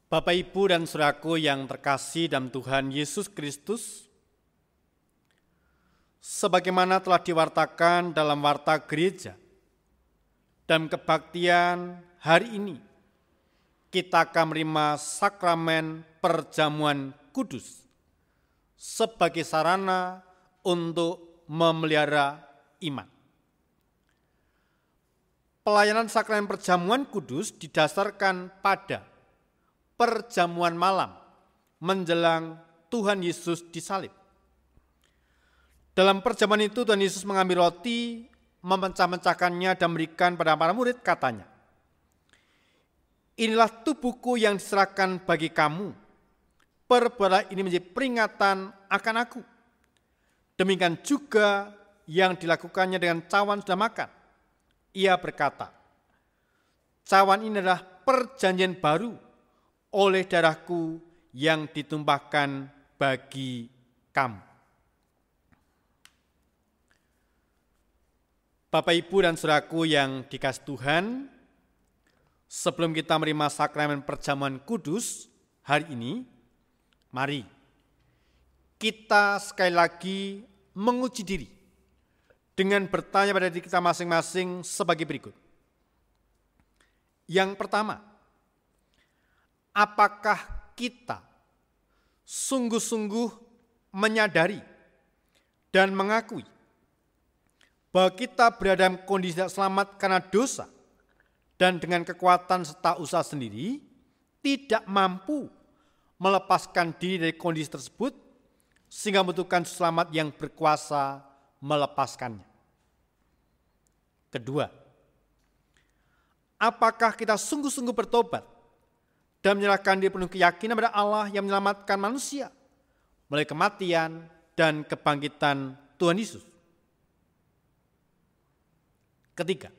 Bapak, Ibu, dan saudaraku yang terkasih dalam Tuhan Yesus Kristus, sebagaimana telah diwartakan dalam warta gereja, dalam kebaktian hari ini, kita akan menerima sakramen perjamuan kudus sebagai sarana untuk memelihara iman. Pelayanan sakramen perjamuan kudus didasarkan pada perjamuan malam menjelang Tuhan Yesus disalib. Dalam perjamuan itu Tuhan Yesus mengambil roti, memecah-mecahkannya dan memberikan pada para murid, katanya, "Inilah tubuhku yang diserahkan bagi kamu. Perbuatlah ini menjadi peringatan akan aku." Demikian juga yang dilakukannya dengan cawan sudah makan. Ia berkata, "Cawan ini adalah perjanjian baru oleh darahku yang ditumpahkan bagi kamu." Bapak, Ibu, dan saudaraku yang dikasihi Tuhan, sebelum kita menerima sakramen perjamuan kudus hari ini, mari kita sekali lagi menguji diri dengan bertanya pada diri kita masing-masing sebagai berikut. Yang pertama, apakah kita sungguh-sungguh menyadari dan mengakui bahwa kita berada dalam kondisi tidak selamat karena dosa dan dengan kekuatan serta usaha sendiri tidak mampu melepaskan diri dari kondisi tersebut sehingga membutuhkan selamat yang berkuasa melepaskannya? Kedua, apakah kita sungguh-sungguh bertobat dan menyerahkan diri penuh keyakinan pada Allah yang menyelamatkan manusia melalui kematian dan kebangkitan Tuhan Yesus? Ketiga,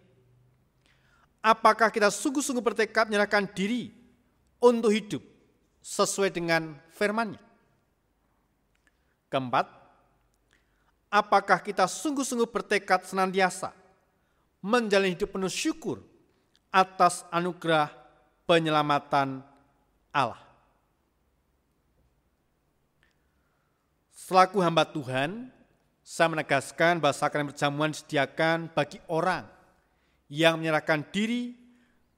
apakah kita sungguh-sungguh bertekad menyerahkan diri untuk hidup sesuai dengan firman-Nya? Keempat, apakah kita sungguh-sungguh bertekad senantiasa menjalani hidup penuh syukur atas anugerah penyelamatan Allah? Selaku hamba Tuhan, saya menegaskan bahwa sakramen perjamuan disediakan bagi orang yang menyerahkan diri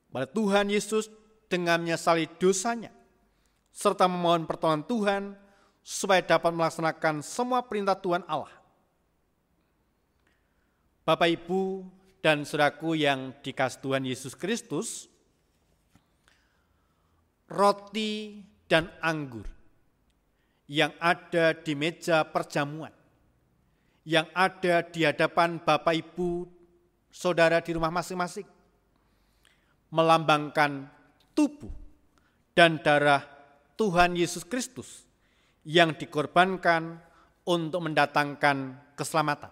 pada Tuhan Yesus dengan menyesali dosanya, serta memohon pertolongan Tuhan supaya dapat melaksanakan semua perintah Tuhan Allah. Bapak, Ibu, dan saudaraku yang dikasihi Tuhan Yesus Kristus, roti dan anggur yang ada di meja perjamuan, yang ada di hadapan Bapak Ibu, saudara di rumah masing-masing, melambangkan tubuh dan darah Tuhan Yesus Kristus yang dikorbankan untuk mendatangkan keselamatan.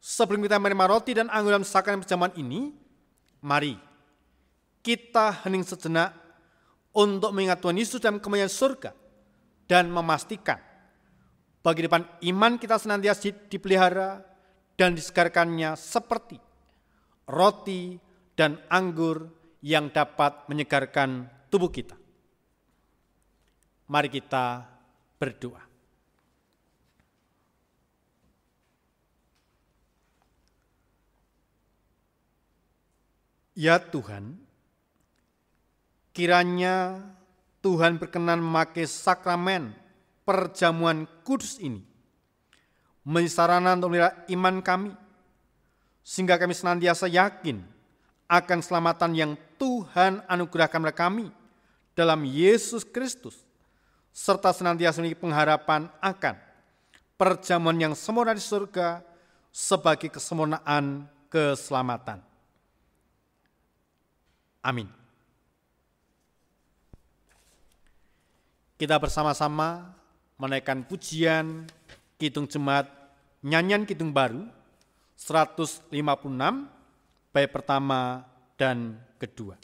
Sebelum kita menerima roti dan anggur dalam sakramen perjamuan ini, mari kita hening sejenak untuk mengingat Tuhan Yesus dalam kemuliaan surga dan memastikan bagi depan iman kita senantiasa dipelihara dan disegarkannya seperti roti dan anggur yang dapat menyegarkan tubuh kita. Mari kita berdoa. Ya Tuhan, kiranya Tuhan berkenan memakai sakramen perjamuan kudus ini menjadi sarana untuk melihara iman kami, sehingga kami senantiasa yakin akan keselamatan yang Tuhan anugerahkan kepada kami dalam Yesus Kristus, serta senantiasa memiliki pengharapan akan perjamuan yang sempurna di surga sebagai kesempurnaan keselamatan. Amin. Kita bersama-sama menaikkan pujian Kidung Jemaat Nyanyian Kidung Baru 156 bait pertama dan kedua.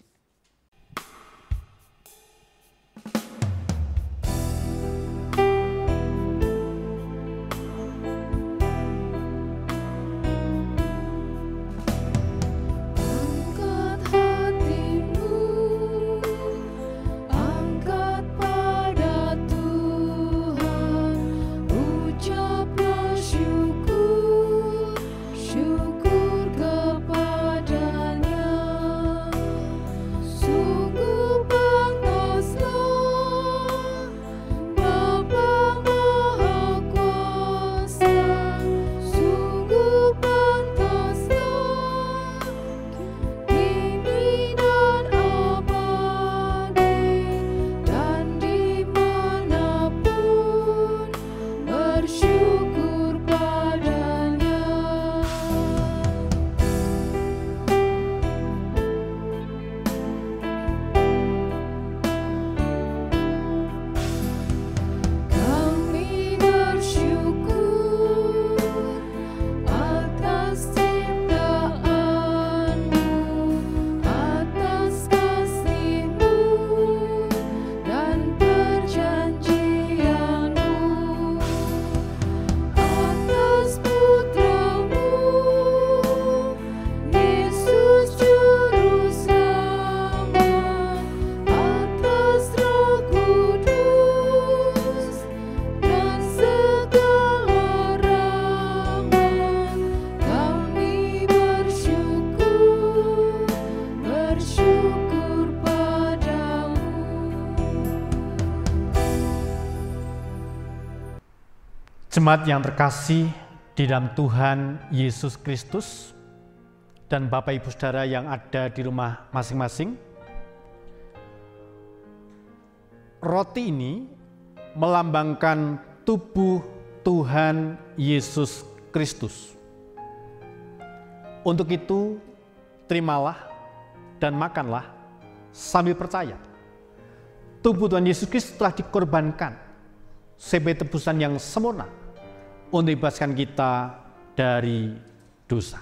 Jemaat yang terkasih di dalam Tuhan Yesus Kristus dan Bapak Ibu Saudara yang ada di rumah masing-masing, roti ini melambangkan tubuh Tuhan Yesus Kristus. Untuk itu, terimalah dan makanlah sambil percaya. Tubuh Tuhan Yesus Kristus telah dikorbankan sebagai tebusan yang sempurna untuk membebaskan kita dari dosa.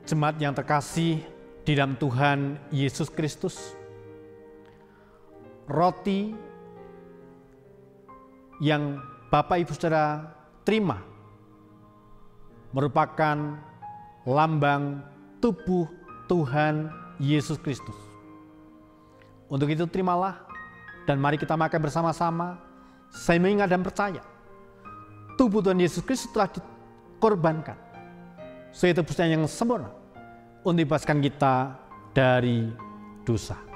Jemaat yang terkasih di dalam Tuhan Yesus Kristus, roti yang Bapak Ibu Saudara terima merupakan lambang tubuh Tuhan Yesus Kristus. Untuk itu terimalah dan mari kita makan bersama-sama. Saya mengingat dan percaya tubuh Tuhan Yesus Kristus telah dikorbankan sebagai tebusan yang sempurna untuk membebaskan kita dari dosa.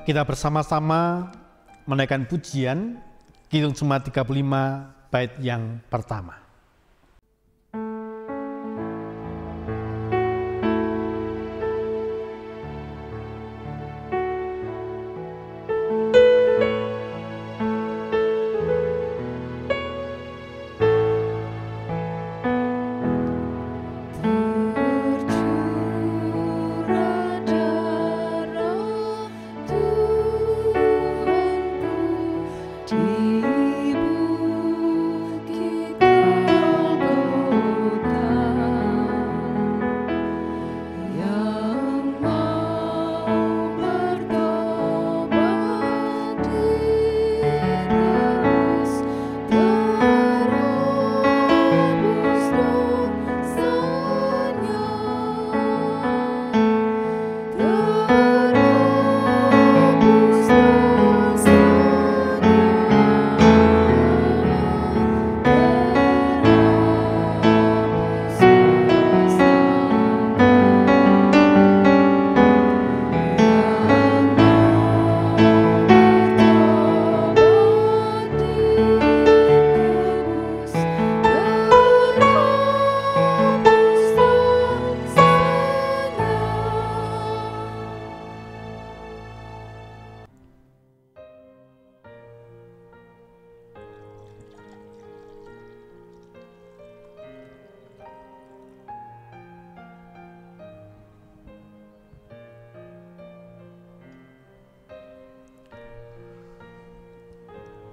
Kita bersama-sama menaikkan pujian Kidung Jemaat 35 bait yang pertama.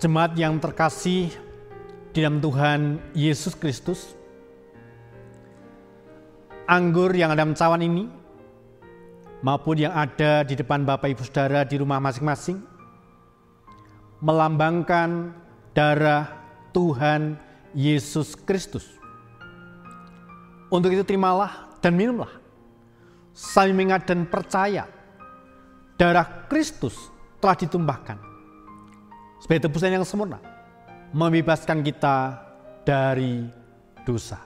Jemaat yang terkasih di dalam Tuhan Yesus Kristus, anggur yang ada dalam cawan ini maupun yang ada di depan Bapak Ibu Saudara di rumah masing-masing melambangkan darah Tuhan Yesus Kristus. Untuk itu terimalah dan minumlah, sambil mengingat dan percaya darah Kristus telah ditumpahkan sebagai tebusan yang sempurna, membebaskan kita dari dosa.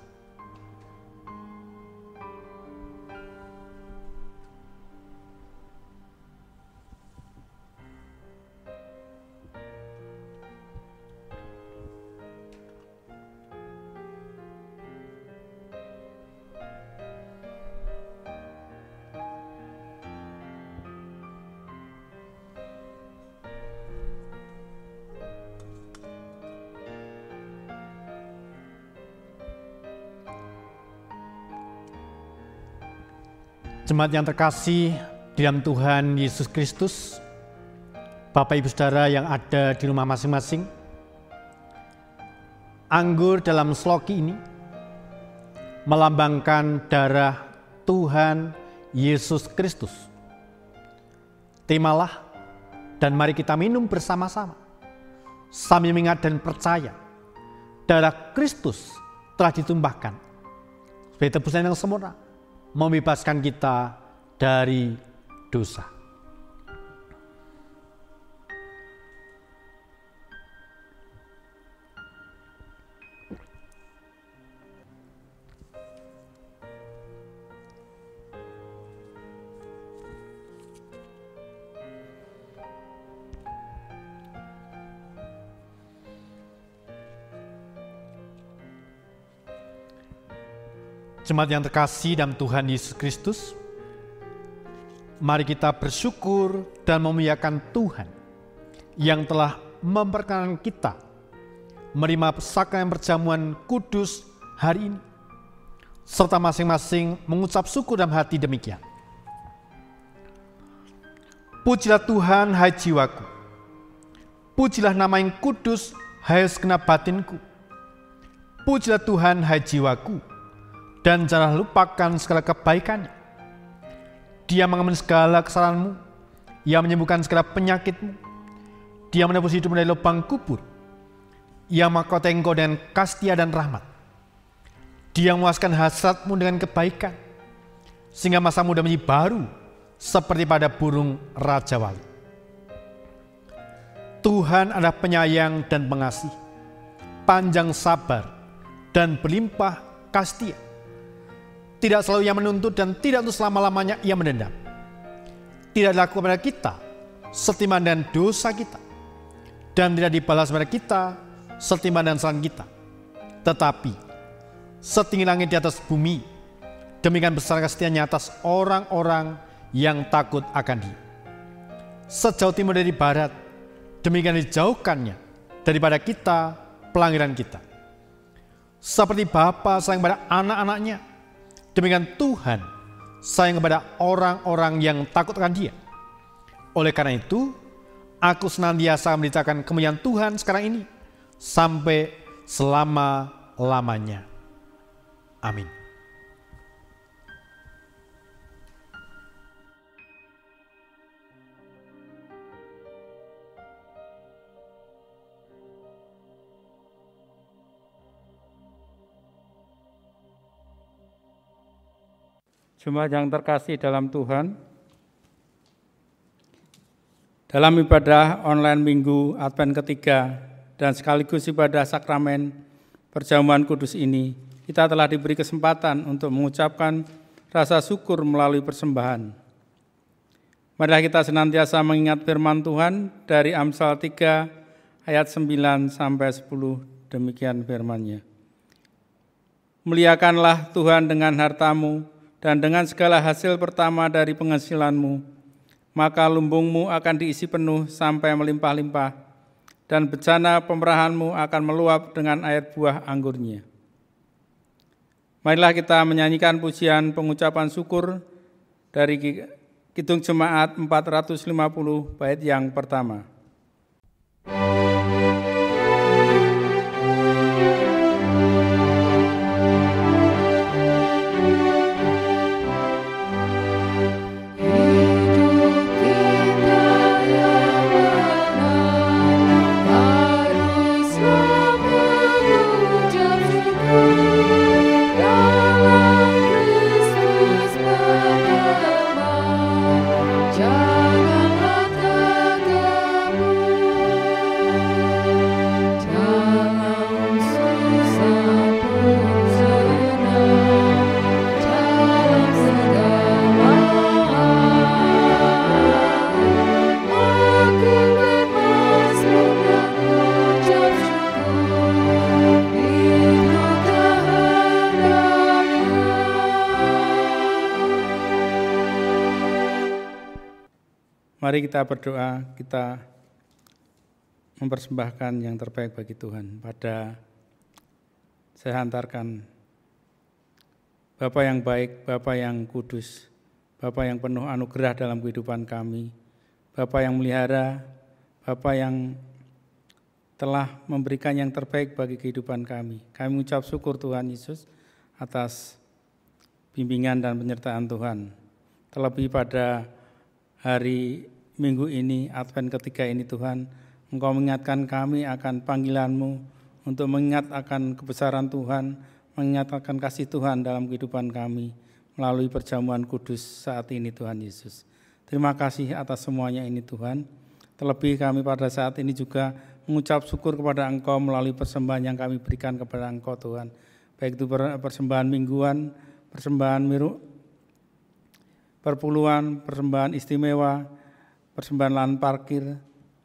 Jemaat yang terkasih di dalam Tuhan Yesus Kristus, Bapak Ibu Saudara yang ada di rumah masing-masing, anggur dalam sloki ini melambangkan darah Tuhan Yesus Kristus. Terimalah dan mari kita minum bersama-sama, sambil mengingat dan percaya darah Kristus telah ditumpahkan sebagai tebusan yang sempurna, membebaskan kita dari dosa. Jemaat yang terkasih dalam Tuhan Yesus Kristus, mari kita bersyukur dan memuliakan Tuhan yang telah memperkenankan kita menerima sakramen perjamuan kudus hari ini, serta masing-masing mengucap syukur dalam hati demikian. Pujilah Tuhan, hai jiwaku, pujilah nama yang kudus, hai segenap batinku. pujilah Tuhan hai jiwaku, dan janganlah lupakan segala kebaikannya. Dia mengampuni segala kesalahanmu, Ia menyembuhkan segala penyakitmu, Dia menebus hidupmu dari lubang kubur, Ia mahkota engkau dengan kasih dan rahmat. Dia memuaskan hasratmu dengan kebaikan, sehingga masa muda menjadi baru seperti pada burung Raja Wali. Tuhan adalah penyayang dan pengasih, panjang sabar dan berlimpah kasih. Tidak selalu Ia menuntut dan tidak untuk selama-lamanya Ia mendendam. Tidak dilakukan kepada kita setimpal dengan dosa kita, dan tidak dibalas kepada kita setimpal dengan kesalahan kita. Tetapi setinggi langit di atas bumi, demikian besar kesetiaannya atas orang-orang yang takut akan Dia. Sejauh timur dari barat, demikian dijauhkannya daripada kita pelanggaran kita. Seperti Bapa sayang pada anak-anaknya, demikian Tuhan sayang kepada orang-orang yang takut akan Dia. Oleh karena itu, aku senantiasa memberitakan kemuliaan Tuhan sekarang ini sampai selama-lamanya. Amin. Jemaat yang terkasih dalam Tuhan, dalam ibadah online Minggu Advent ketiga dan sekaligus ibadah sakramen perjamuan kudus ini, kita telah diberi kesempatan untuk mengucapkan rasa syukur melalui persembahan. Marilah kita senantiasa mengingat firman Tuhan dari Amsal 3 ayat 9 sampai 10, demikian firman-Nya. Muliakanlah Tuhan dengan hartamu dan dengan segala hasil pertama dari penghasilanmu, maka lumbungmu akan diisi penuh sampai melimpah-limpah, dan bejana pemerahanmu akan meluap dengan air buah anggurnya. Marilah kita menyanyikan pujian pengucapan syukur dari Kidung Jemaat 450 bait yang pertama. Mari kita berdoa, kita mempersembahkan yang terbaik bagi Tuhan. Saya hantarkan Bapa yang baik, Bapa yang kudus, Bapa yang penuh anugerah dalam kehidupan kami, Bapa yang melihara, Bapa yang telah memberikan yang terbaik bagi kehidupan kami. Kami mengucap syukur Tuhan Yesus atas bimbingan dan penyertaan Tuhan. Terlebih pada hari Minggu ini, Advent ketiga ini Tuhan, Engkau mengingatkan kami akan panggilan-Mu untuk mengingat akan kebesaran Tuhan, mengingat akan kasih Tuhan dalam kehidupan kami melalui perjamuan kudus saat ini Tuhan Yesus. Terima kasih atas semuanya ini Tuhan. Terlebih kami pada saat ini juga mengucap syukur kepada Engkau melalui persembahan yang kami berikan kepada Engkau Tuhan. Baik itu persembahan mingguan, persembahan perpuluhan, persembahan istimewa, persembahan lahan parkir,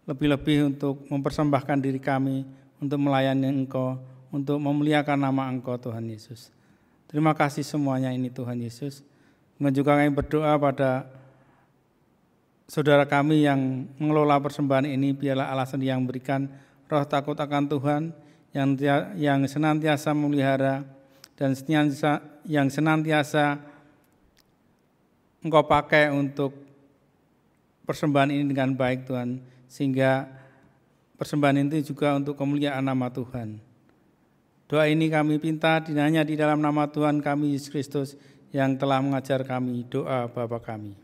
lebih-lebih untuk mempersembahkan diri kami, untuk melayani Engkau, untuk memuliakan nama Engkau Tuhan Yesus. Terima kasih semuanya ini Tuhan Yesus. Dan juga kami berdoa pada saudara kami yang mengelola persembahan ini, biarlah Allah sendiri yang berikan roh takut akan Tuhan, yang senantiasa memelihara, dan yang senantiasa Engkau pakai untuk persembahan ini dengan baik Tuhan, sehingga persembahan ini juga untuk kemuliaan nama Tuhan. Doa ini kami pinta hanya di dalam nama Tuhan kami Yesus Kristus yang telah mengajar kami doa Bapa kami.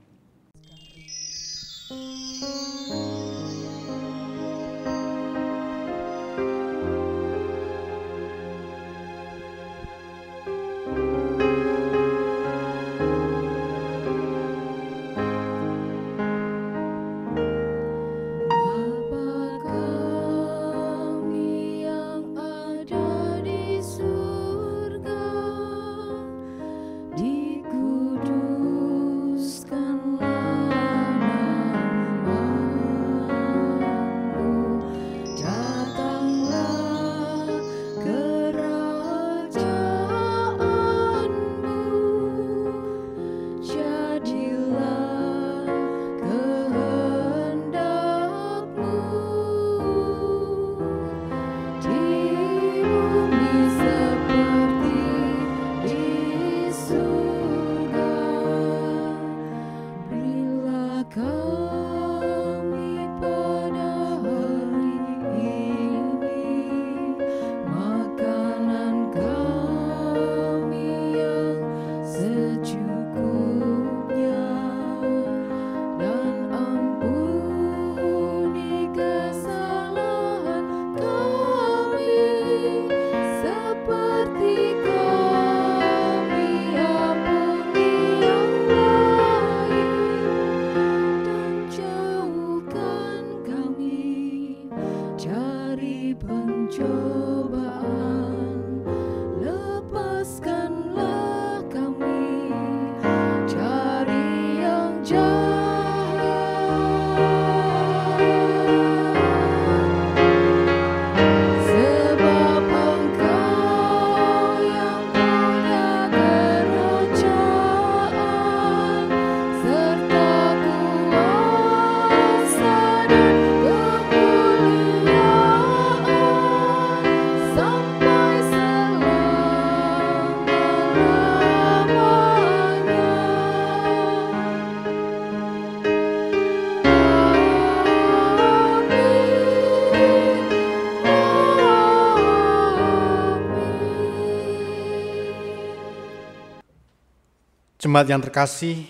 Jemaat yang terkasih,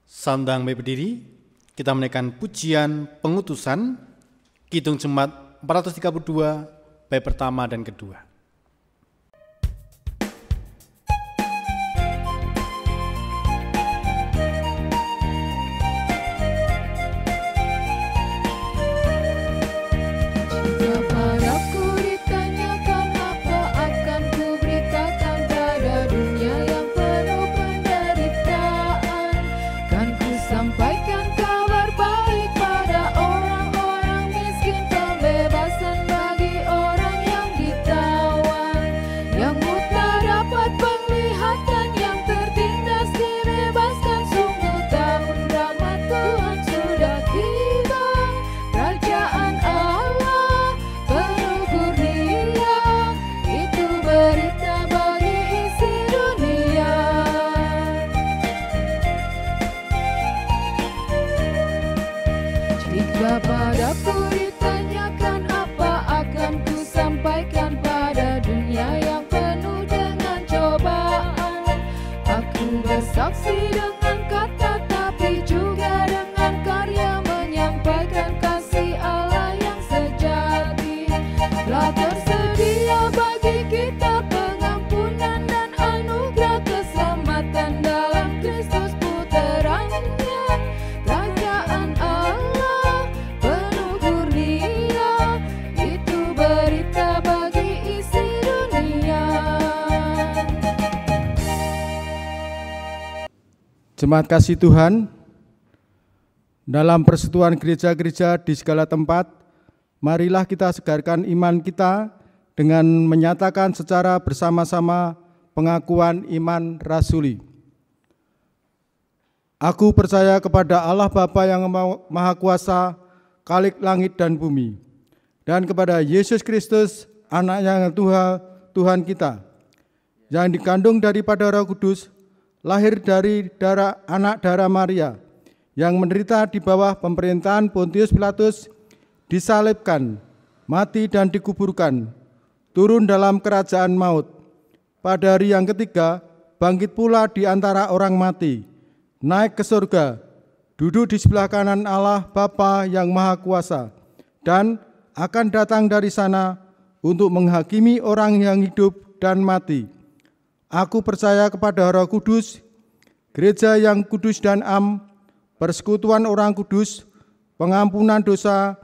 sandang berdiri, kita menaikkan pujian pengutusan, Kidung Jemaat 432, bait pertama dan kedua. Jemaat kasih Tuhan, dalam persekutuan gereja-gereja di segala tempat, marilah kita segarkan iman kita dengan menyatakan secara bersama-sama pengakuan iman rasuli. Aku percaya kepada Allah Bapa yang Maha Kuasa, Khalik langit dan bumi, dan kepada Yesus Kristus, Anak yang Tuhan kita, yang dikandung daripada Roh Kudus, lahir dari anak darah Maria, yang menderita di bawah pemerintahan Pontius Pilatus, disalibkan, mati dan dikuburkan, turun dalam kerajaan maut. Pada hari yang ketiga, bangkit pula di antara orang mati, naik ke surga, duduk di sebelah kanan Allah Bapa yang Maha Kuasa, dan akan datang dari sana untuk menghakimi orang yang hidup dan mati. Aku percaya kepada Roh Kudus, gereja yang kudus dan am, persekutuan orang kudus, pengampunan dosa,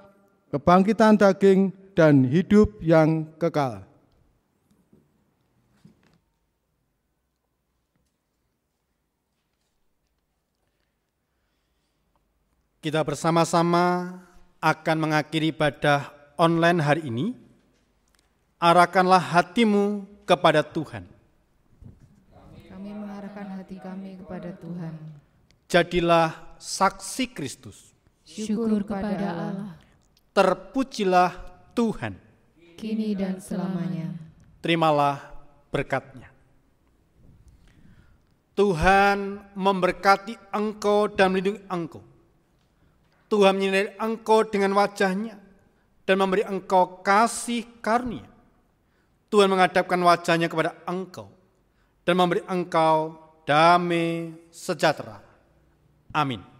kebangkitan daging, dan hidup yang kekal. Kita bersama-sama akan mengakhiri ibadah online hari ini. Arahkanlah hatimu kepada Tuhan. Kami mengarahkan hati kami kepada Tuhan. Jadilah saksi Kristus. Syukur kepada Allah, Terpujilah Tuhan. kini dan selamanya. Terimalah berkat-Nya. Tuhan memberkati engkau dan melindungi engkau. Tuhan menyinari engkau dengan wajah-Nya dan memberi engkau kasih karunia. Tuhan menghadapkan wajah-Nya kepada engkau dan memberi engkau damai sejahtera. Amin.